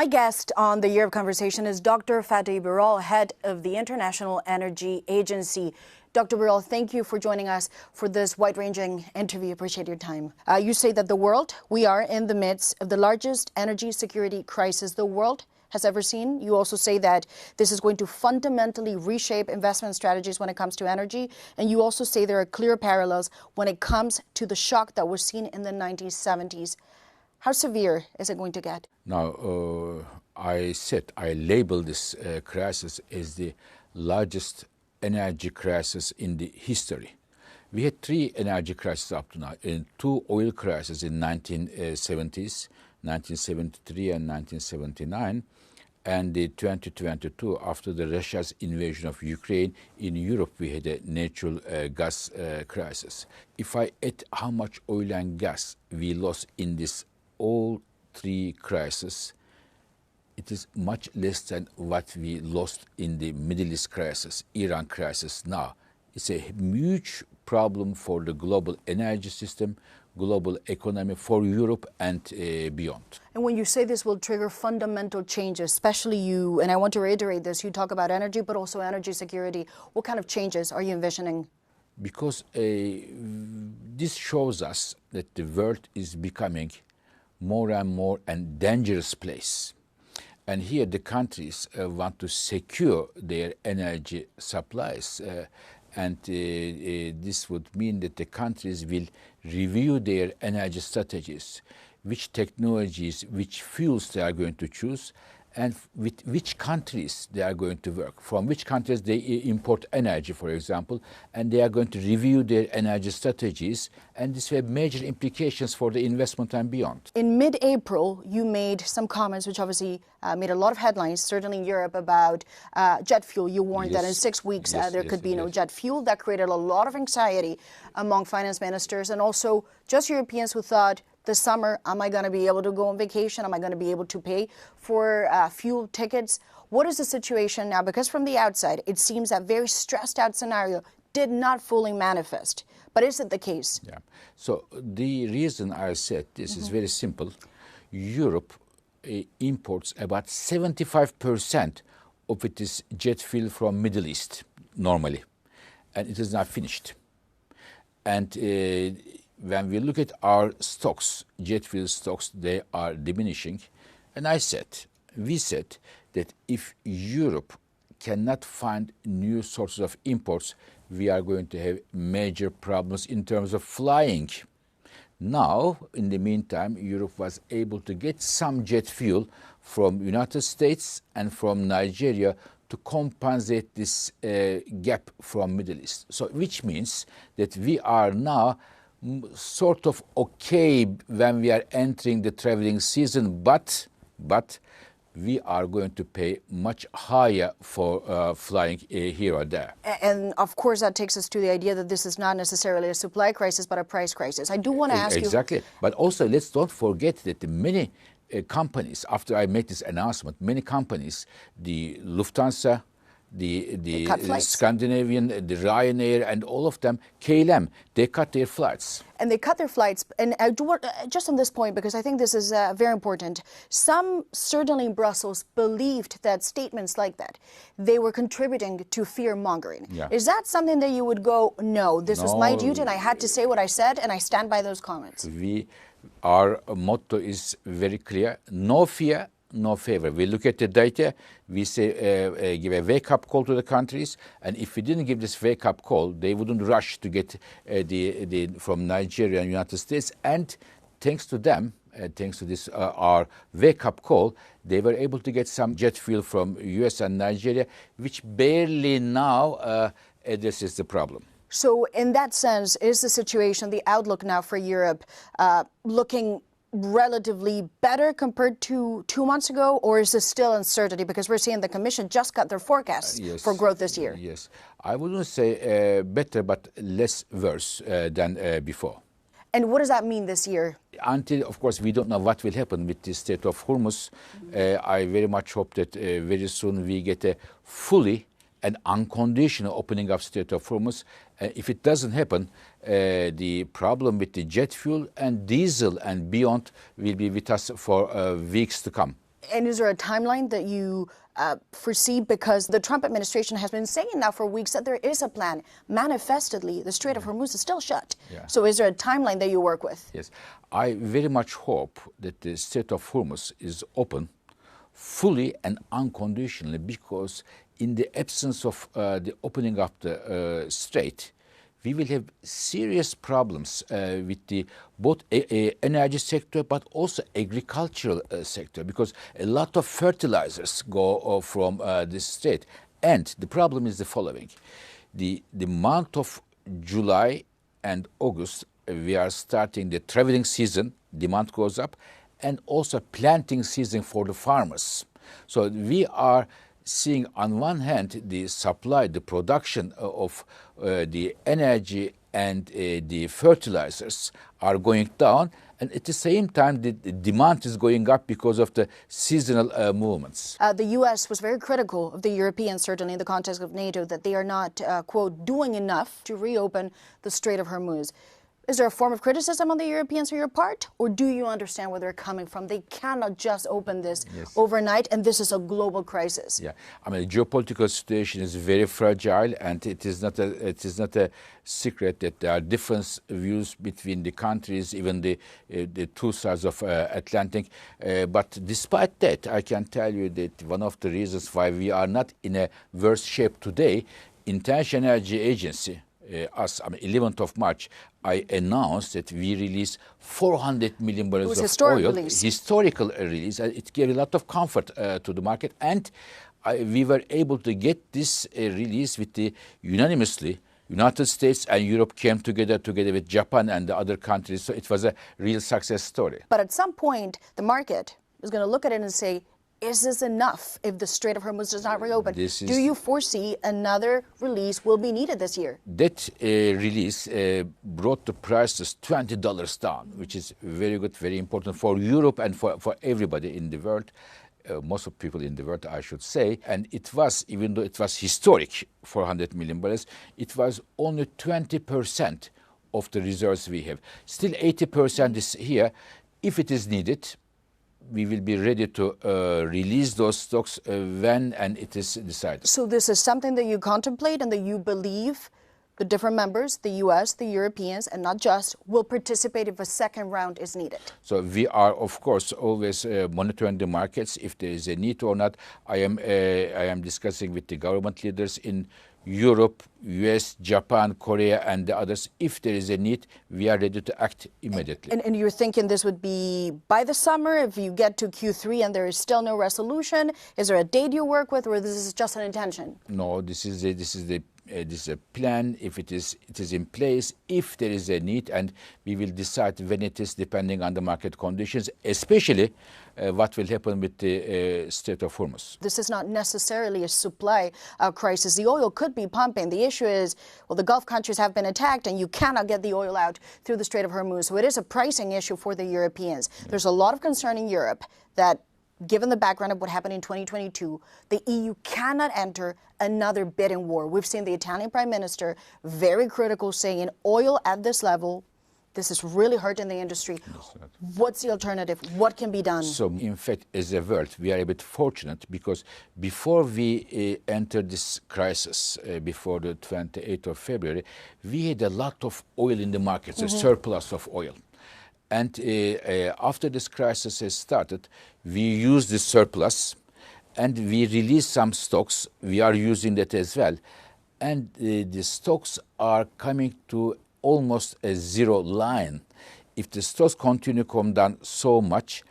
My guest on the Year of Conversation is Dr. Fatih Birol, head of the International Energy Agency. Dr. Birol, thank you for joining us for this wide-ranging interview. Appreciate your time. You say that we are in the midst of the largest energy security crisis the world has ever seen. You also say that this is going to fundamentally reshape investment strategies when it comes to energy. And you also say there are clear parallels when it comes to the shock that was seen in the 1970s. How severe is it going to get? Now, I labeled this crisis as the largest energy crisis in the history. We had three energy crises up to now, two oil crises in 1970s, 1973 and 1979, and the 2022, after the Russia's invasion of Ukraine, in Europe we had a natural gas crisis. If I add how much oil and gas we lost in this all three crises, it is much less than what we lost in the Middle East crisis, Iran crisis now. It's a huge problem for the global energy system, global economy, for Europe and beyond. And when you say this will trigger fundamental changes, especially you, and I want to reiterate this, you talk about energy, but also energy security. What kind of changes are you envisioning? Because this shows us that the world is becoming more and more a dangerous place. And here the countries want to secure their energy supplies. And this would mean that the countries will review their energy strategies, which technologies, which fuels they are going to choose, and with which countries they are going to work, from which countries they import energy, for example, and they are going to review their energy strategies, and this will have major implications for the investment and beyond. In mid-April, you made some comments which obviously made a lot of headlines, certainly in Europe, about jet fuel. You warned that in 6 weeks there could be no jet fuel. That created a lot of anxiety among finance ministers and also just Europeans who thought, this summer, am I going to be able to go on vacation? Am I going to be able to pay for fuel tickets? What is the situation now? Because from the outside, it seems that very stressed out scenario did not fully manifest. But is it the case? Yeah. So the reason I said this is very simple. Europe imports about 75% of its jet fuel from Middle East normally, and it is not finished. And when we look at our stocks, jet fuel stocks, they are diminishing. And we said that if Europe cannot find new sources of imports, we are going to have major problems in terms of flying. Now, in the meantime, Europe was able to get some jet fuel from United States and from Nigeria to compensate this gap from Middle East. So, which means that we are now sort of okay when we are entering the traveling season, but we are going to pay much higher for flying here or there. And of course that takes us to the idea that this is not necessarily a supply crisis but a price crisis. I do want to ask you... Exactly. But also let's don't forget that many companies, after I made this announcement, many companies, the Lufthansa, the Scandinavian, the Ryanair, and all of them, KLM, they cut their flights. And they cut their flights. And I do want, just on this point, because I think this is very important, some, certainly in Brussels, believed that statements like that, they were contributing to fear-mongering. Yeah. Is that something that you would go, no, this was my duty and I had to say what I said and I stand by those comments? Our motto is very clear: no fear, no favor. We look at the data, we say give a wake-up call to the countries, and if we didn't give this wake-up call, they wouldn't rush to get from Nigeria and United States, and thanks to them, thanks to this our wake-up call, they were able to get some jet fuel from US and Nigeria, which barely now addresses the problem. So in that sense, is the situation, the outlook now for Europe looking relatively better compared to 2 months ago, or is this still uncertainty? Because we're seeing the Commission just got their forecasts for growth this year. Yes, I wouldn't say better, but less worse than before. And what does that mean this year? Until, of course, we don't know what will happen with the Strait of Hormuz. I very much hope that very soon we get a fully and unconditional opening of Strait of Hormuz. If it doesn't happen, the problem with the jet fuel and diesel and beyond will be with us for weeks to come. And is there a timeline that you foresee? Because the Trump administration has been saying now for weeks that there is a plan. Manifestedly, the Strait of Hormuz is still shut. Yeah. So is there a timeline that you work with? Yes, I very much hope that the Strait of Hormuz is open fully and unconditionally, because in the absence of the opening up the strait, we will have serious problems with the both energy sector but also agricultural sector, because a lot of fertilizers go from this strait. And the problem is the following: the month of July and August, we are starting the traveling season, demand goes up, and also planting season for the farmers. So we are seeing on one hand the supply, the production of the energy and the fertilizers are going down, and at the same time the demand is going up because of the seasonal movements. The U.S. was very critical of the Europeans, certainly in the context of NATO, that they are not, quote, doing enough to reopen the Strait of Hormuz. Is there a form of criticism on the Europeans on your part, or do you understand where they're coming from? They cannot just open this overnight, and this is a global crisis. Yeah, I mean, the geopolitical situation is very fragile, and it is not a secret that there are different views between the countries, even the two sides of Atlantic. But despite that, I can tell you that one of the reasons why we are not in a worse shape today, International Energy Agency, on 11th of March, I announced that we released 400 million barrels of oil. Historical release. It gave a lot of comfort to the market, and we were able to get this release with the unanimously. United States and Europe came together with Japan and the other countries. So it was a real success story. But at some point, the market is going to look at it and say, is this enough if the Strait of Hormuz does not reopen? Do you foresee another release will be needed this year? That release brought the prices $20 down, which is very good, very important for Europe and for everybody in the world. Most of people in the world, I should say. And it was, even though it was historic, 400 million barrels, it was only 20% of the reserves we have. Still 80% is here. If it is needed, we will be ready to release those stocks when and it is decided. So this is something that you contemplate and that you believe the different members, the U.S., the Europeans, and not just, will participate if a second round is needed? So we are, of course, always monitoring the markets. If there is a need or not, I am discussing with the government leaders in Europe, US, Japan, Korea, and the others. If there is a need, we are ready to act immediately. And you're thinking this would be by the summer, if you get to Q3 and there is still no resolution? Is there a date you work with, or this is just an intention? No, this is a plan. If it is in place, if there is a need, and we will decide when it is, depending on the market conditions, especially what will happen with the Strait of Hormuz. This is not necessarily a supply crisis. The oil could be pumping. The issue is, well, the Gulf countries have been attacked and you cannot get the oil out through the Strait of Hormuz. So it is a pricing issue for the Europeans. Yeah. There's a lot of concern in Europe that, given the background of what happened in 2022, the EU cannot enter another bidding war. We've seen the Italian Prime Minister very critical, saying oil at this level, this is really hurting the industry. What's the alternative? What can be done? So, in fact, as a world, we are a bit fortunate, because before we entered this crisis, before the 28th of February, we had a lot of oil in the markets, a surplus of oil. And after this crisis has started, we used the surplus and we released some stocks. We are using that as well. And the stocks are coming to almost a zero line. If the stocks continue to come down so much,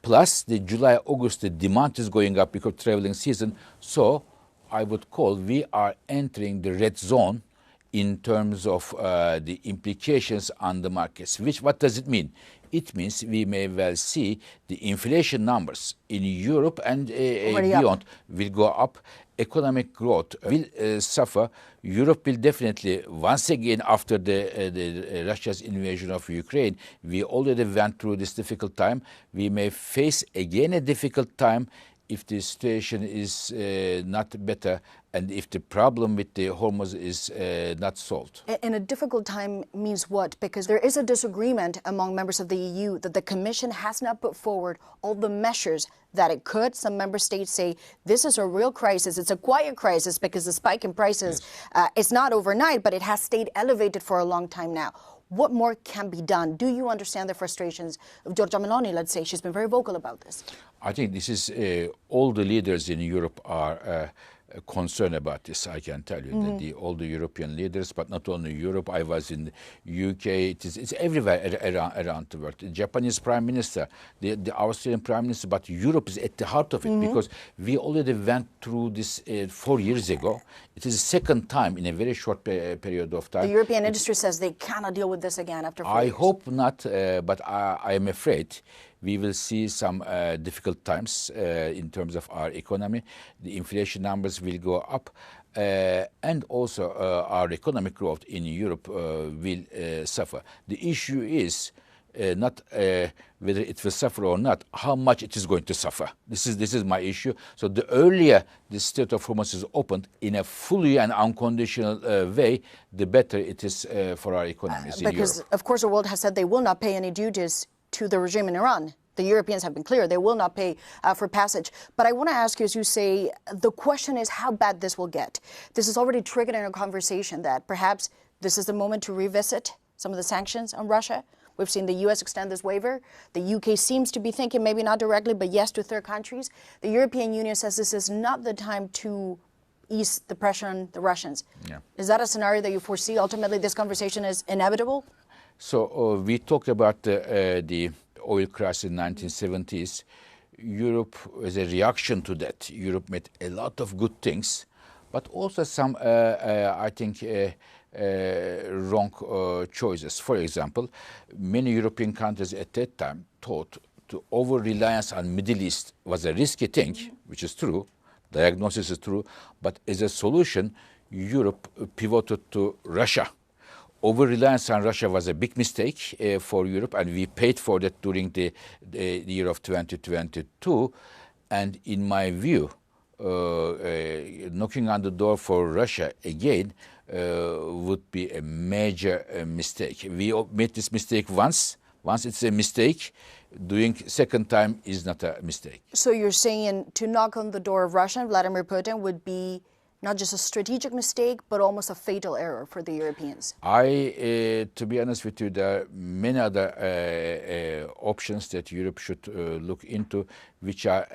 plus the July, August, the demand is going up because traveling season. So I would call we are entering the red zone in terms of the implications on the markets. What does it mean? It means we may well see the inflation numbers in Europe and beyond will go up. Economic growth will suffer. Europe will definitely, once again, after the Russia's invasion of Ukraine, we already went through this difficult time. We may face again a difficult time if the situation is not better and if the problem with the Hormuz is not solved. And a difficult time means what? Because there is a disagreement among members of the EU that the Commission has not put forward all the measures that it could. Some member states say this is a real crisis. It's a quiet crisis because the spike in prices is not overnight, but it has stayed elevated for a long time now. What more can be done? Do you understand the frustrations of Giorgia Meloni, let's say? She's been very vocal about this. I think this is, all the leaders in Europe are concerned about this, I can tell you. All the European leaders, but not only Europe. I was in the UK. It's everywhere around the world. The Japanese Prime Minister, the Austrian Prime Minister, but Europe is at the heart of it because we already went through this 4 years ago. It is the second time in a very short period of time. The European industry says they cannot deal with this again after 4 years. I hope not, but I am afraid we will see some difficult times in terms of our economy. The inflation numbers will go up, and also our economic growth in Europe will suffer. The issue is not whether it will suffer or not, how much it is going to suffer. This is my issue. So the earlier the Strait of Hormuz is opened in a fully and unconditional way, the better it is for our economies in Europe. Because, of course, the world has said they will not pay any duties to the regime in Iran. The Europeans have been clear they will not pay for passage. But I want to ask you, as you say, the question is how bad this will get. This is already triggered in a conversation that perhaps this is the moment to revisit some of the sanctions on Russia. We've seen the U.S. extend this waiver. The UK seems to be thinking, maybe not directly, but yes to third countries. The European Union says this is not the time to ease the pressure on the Russians. Yeah. Is that a scenario that you foresee? Ultimately, this conversation is inevitable? So we talked about the oil crash in 1970s. Europe, as a reaction to that, Europe made a lot of good things, but also some, I think, wrong choices. For example, many European countries at that time thought to over-reliance on Middle East was a risky thing, which is true. Diagnosis is true, but as a solution, Europe pivoted to Russia. Over-reliance on Russia was a big mistake for Europe, and we paid for that during the year of 2022. And in my view, knocking on the door for Russia again would be a major mistake. We made this mistake once. Once it's a mistake, doing second time is not a mistake. So you're saying to knock on the door of Russia and Vladimir Putin would be not just a strategic mistake, but almost a fatal error for the Europeans? To be honest with you, there are many other options that Europe should look into, which are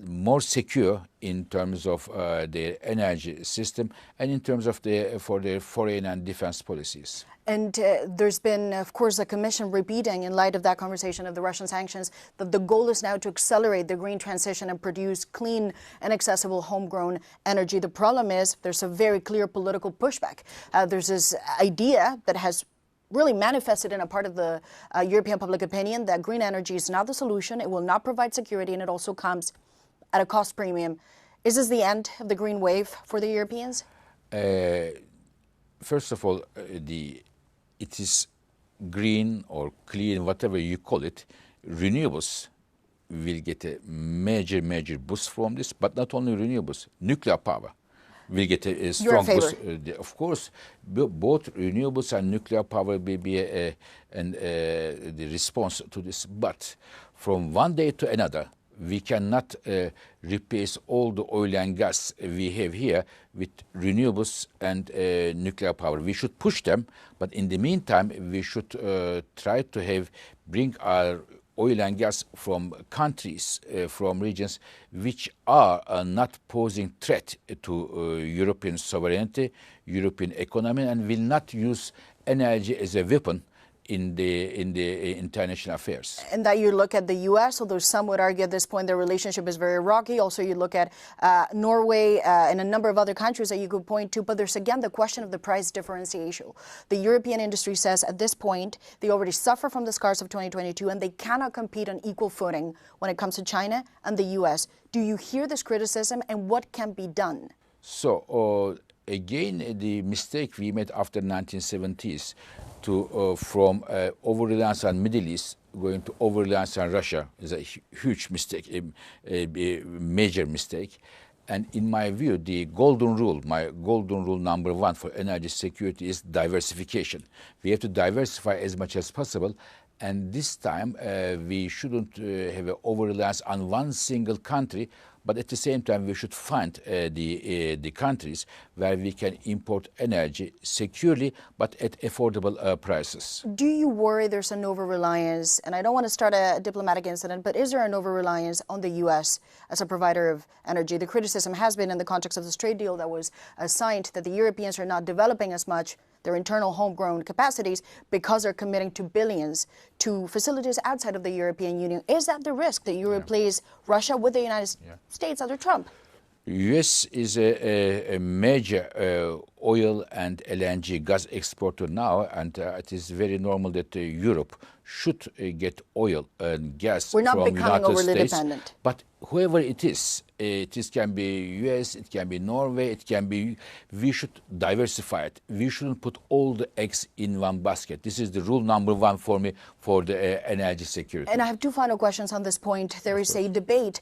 more secure in terms of their energy system and in terms of for their foreign and defense policies. And there's been, of course, the Commission repeating, in light of that conversation of the Russian sanctions, that the goal is now to accelerate the green transition and produce clean and accessible homegrown energy. The problem is there's a very clear political pushback. There's this idea that has really manifested in a part of the European public opinion that green energy is not the solution, it will not provide security, and it also comes at a cost premium. Is this the end of the green wave for the Europeans? First of all, it is green or clean, whatever you call it. Renewables will get a major boost from this, but not only renewables, nuclear power will get a strong boost. Of course, both renewables and nuclear power will be the response to this. But from one day to another, we cannot replace all the oil and gas we have here with renewables and nuclear power. We should push them, but in the meantime, we should try to bring our oil and gas from countries, from regions which are not posing threat to European sovereignty, European economy, and will not use energy as a weapon in the international affairs. And that you look at the U.S., although some would argue at this point their relationship is very rocky. Also, you look at Norway and a number of other countries that you could point to. But there's, again, the question of the price differentiation. The European industry says at this point they already suffer from the scars of 2022 and they cannot compete on equal footing when it comes to China and the U.S. Do you hear this criticism, and what can be done? So again, the mistake we made after 1970s from over-reliance on Middle East going to over-reliance on Russia is a huge mistake, a major mistake. And in my view, the golden rule, my golden rule number one for energy security is diversification. We have to diversify as much as possible. And this time, we shouldn't have an over-reliance on one single country, but at the same time, we should find the countries where we can import energy securely, but at affordable prices. Do you worry there's an over-reliance, and I don't want to start a diplomatic incident, but is there an over-reliance on the U.S. as a provider of energy? The criticism has been in the context of this trade deal that was signed that the Europeans are not developing as much their internal homegrown capacities because they're committing to billions to facilities outside of the European Union. Is that the risk that you replace Russia with the United States under Trump? U.S. is a major oil and LNG gas exporter now, and it is very normal that Europe should get oil and gas from United States. We're not becoming overly dependent. But whoever it can be U.S., it can be Norway, it can be, we should diversify it. We shouldn't put all the eggs in one basket. This is the rule number one for me for the energy security. And I have two final questions on this point. There is a debate,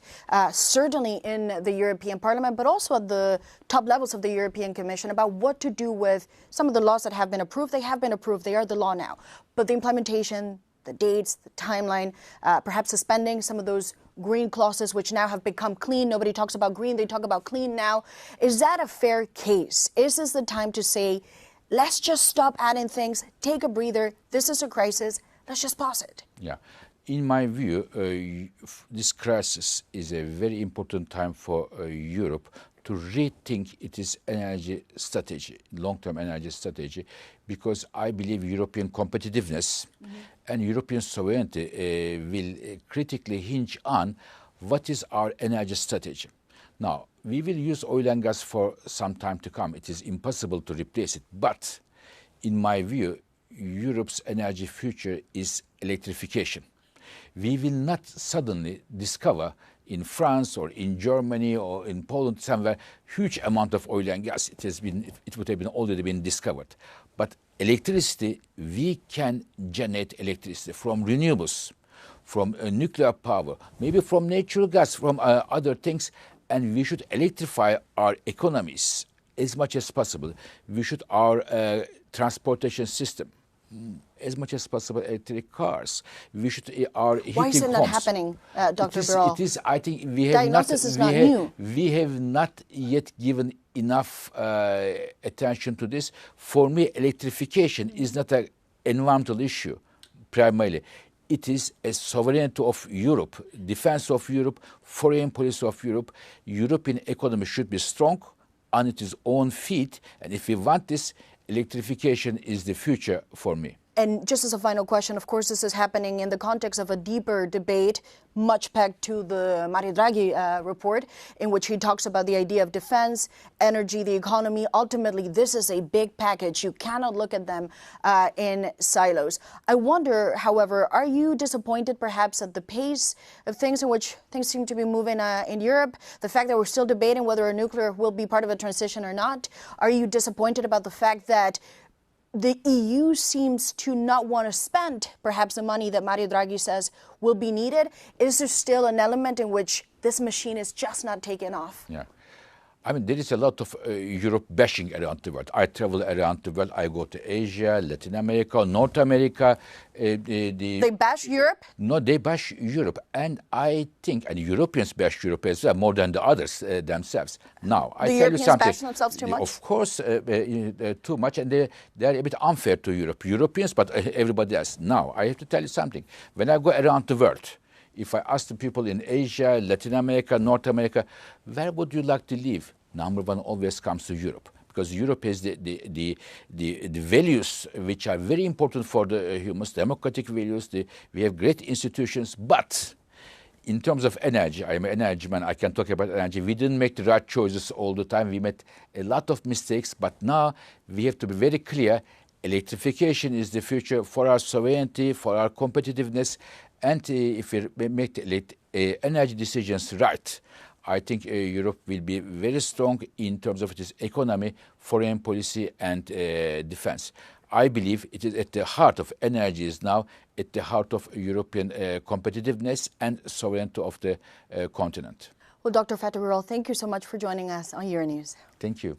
certainly in the European Parliament, but also at the top levels of the European Commission about what to do with some of the laws that have been approved. They have been approved. They are the law now. But the implementation, the dates, the timeline, perhaps suspending some of those green clauses which now have become clean. Nobody talks about green, they talk about clean now. Is that a fair case? Is this the time to say, let's just stop adding things, take a breather, this is a crisis, let's just pause it? Yeah. In my view, this crisis is a very important time for Europe to rethink its energy strategy, long-term energy strategy, because I believe European competitiveness and European sovereignty will critically hinge on what is our energy strategy. Now, we will use oil and gas for some time to come. It is impossible to replace it. But in my view, Europe's energy future is electrification. We will not suddenly discover in France or in Germany or in Poland somewhere huge amount of oil and gas. It would have been already been discovered. But electricity, we can generate electricity from renewables, from nuclear power, maybe from natural gas, from other things, and we should electrify our economies as much as possible. We should our transportation system, as much as possible, electric cars. We should our heating Why isn't that homes. happening, Dr. Birol? It is. I think we have Diagnosis is not new. We have not yet given enough attention to this. For me, electrification is not an environmental issue, primarily. It is a sovereignty of Europe, defense of Europe, foreign policy of Europe. European economy should be strong on its own feet, and if we want this, electrification is the future for me. And just as a final question, of course, this is happening in the context of a deeper debate, much pegged to the Mario Draghi report, in which he talks about the idea of defense, energy, the economy. Ultimately, this is a big package. You cannot look at them in silos. I wonder, however, are you disappointed perhaps at the pace of things in which things seem to be moving in Europe? The fact that we're still debating whether nuclear will be part of a transition or not? Are you disappointed about the fact that the EU seems to not want to spend perhaps the money that Mario Draghi says will be needed? Is there still an element in which this machine is just not taking off? Yeah. I mean, there is a lot of Europe bashing around the world. I travel around the world. I go to Asia, Latin America, North America. They bash Europe? No, they bash Europe. And I think, and Europeans bash Europe as well, more than the others themselves. Now, I tell you something. The Europeans bash themselves too much? Of course, too much. And they are a bit unfair to Europe. Europeans, but everybody else. Now, I have to tell you something. When I go around the world, if I ask the people in Asia, Latin America, North America, where would you like to live? Number one always comes to Europe, because Europe has the values which are very important for the humans, democratic values. We have great institutions, but in terms of energy, I'm an energy man, I can talk about energy. We didn't make the right choices all the time. We made a lot of mistakes, but now we have to be very clear. Electrification is the future for our sovereignty, for our competitiveness. And if we make the energy decisions right, I think Europe will be very strong in terms of its economy, foreign policy, and defense. I believe it is at the heart of energies now, at the heart of European competitiveness and sovereignty of the continent. Well, Dr. Fatih Birol, thank you so much for joining us on Euronews. Thank you.